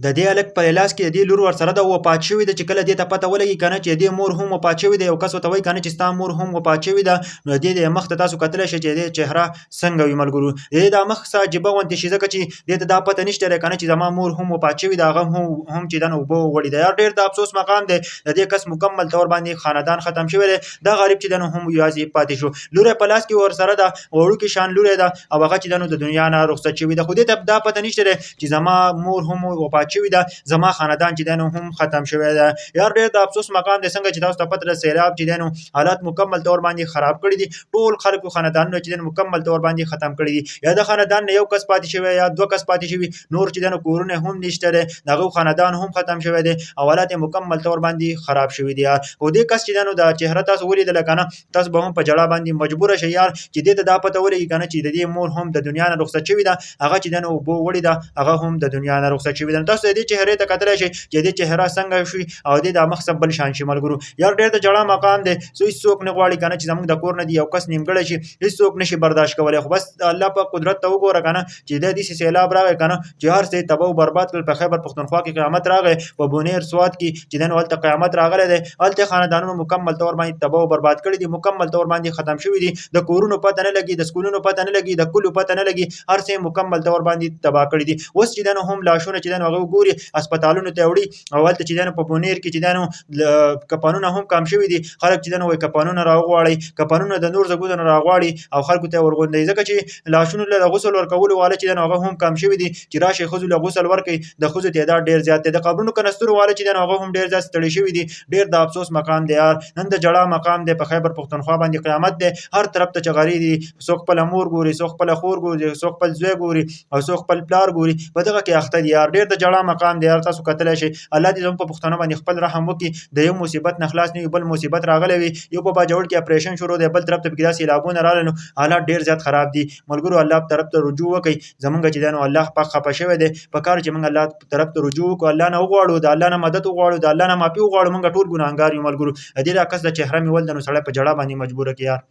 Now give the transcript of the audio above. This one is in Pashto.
د دې هلک په لاس کې د دې لور ورسره ده وفات شوې ده چې کله دې ته پته ولګي که نه چې د دې مور هم وفات شوې ده یو کس ورته وایي که نه چې ستا مور هم وفات شوې ده نو د دې مخ ته تاسو کتلی شئ چې د دې چهره څنګه وي ملګرو د دې دا مخ څه عجیبه غوندې شي ځکه چې دې ته دا پته نشته دی که نه چې زما مور هم وفات شوې ده هغه هم چې ده نو اوبه وړي ده یار ډېر د افسوس مقام دی د دې کس مکمل طور باندې خاندان ختم شوی دی دا غریب چې ده نو هم یوازې پاتې شو لور یې په لاس کې ورسره ده وړوکې شان لور یې ده او هغه چې ده نو د دنیا نه رخصت شوي ده خو دې ته دا پته نشته دی چې زما مور هم وفات شوې ده زما خاندان چې ده نو هم ختم شوی ده یار ډېر د افسوس مقام دی څنګه چې تاسو ته پته ده سیلاب چې دی نو حالات مکمل طور باندې خراب کړي دي ټول خلکو خاندانونه چې دی نو مکمل طور باندې ختم کړي دي یا د خاندان نه یو کس پاتې شوی یا دوه کس پاتې شوي نور چې دی نو کورونه هم نشته دی د هغو خاندان هم ختم شوی دی او حالات یې مکمل طور باندې خراب شوي دي یار خو دې کس چې دی نو د چهره تاسو ولیدله که نه تاسو به هم په ژړا باندې مجبوره شئ یار چې دې ته دا پته ولګي که نه چې د دې مور هم د دنیا نه رخصت شوې ده هغه چې دی نو اوبو وړې ده هغه هم د دنیا نه رخصت شوې ده نو تاسو د دې چهرې ته کتلی شئ چې دې چهره څنګه شوي او دې د مخ څه بل شان شي ملګرو یار ډېر د ژړا مقام دی هېڅوک نه غواړي که نه چې زموږ د کور نه دې یو کس نیمګړی شي هېڅوک نشي برداشت کولی خو بس الله په قدرت ته وګوره که نه چې دی داسې سیلاب راغی که نه چې هر څه یې تباه و برباد کړل په خیبر پښتونخوا کې قیامت راغی په بونیر سوات کې چې دی نو هلته قیامت راغلی دی هلته خاندانونو مکمل طور باندې تباه و برباد کړي دي مکمل طور باندې ختم شوي دي د کورونو پته نه لګي د سکولونو پته نه لګي د کلیو پته نه لګي هر څه مکمل طور باندې تباه کړي دي اوس چې دی نو هم لاشونه چې دی نو هغه وګوري هسپتالونو ته وړي او هلته چې دی نو په بونیر کې چې دی نو کپانونه هم کم شوي دي خلک چې دی نو وایي کپانونه راوغواړئ کپانونه د نور ځګونو نه راغواړي او خلکو ته ورغونډوي ځکه چې لاشونو له غسل ورکولو واله چې دی نو هغه هم کم شوي دي چې راشي ښځو له غسل ورکوي د ښځو تعداد ډېر زیات دی د قبرونو کنسترو واله چې دی نو هغه هم ډېر زیات ستړي شوي دي ډېر د افسوس مقام دی یار نن د ژړا مقام دی په خیبر پښتونخوا باندې قیامت دی هر طرف ته چغارې دي څوک خپله مور ګوري څوک خپله خور ګوري څوک خپل زوی ګوري او څوک خپل پلار ګوري په دغه کې اخته دي یار ډېر د ژړا مقام دی یار تاسو کتلی شئ الله دې زموږ په پښتنو باندې خپل رحم وکړي د یو مصیبت نه خلاص نه وي بل مصیبت راغلی وي یو په باجوړ کې اپریشن شروع دی بل طرف ته پکې داسې سیلابونه راغلي نو حالات ډېر زیات خراب دي ملګرو الله طرف ته رجوع وکړئ زمونږ چې دی نو الله پاک خفه شوی دی په کار چې موږ الله طرف ته رجوع وکړو الله نه وغواړو د الله نه مدد وغواړو د الله نه معافي وغواړو موږ ټول ګناهګار یو ملګرو د دې دا کس د چهره مې ول د نو سړی په ژړا باندې مجبوره کړي یار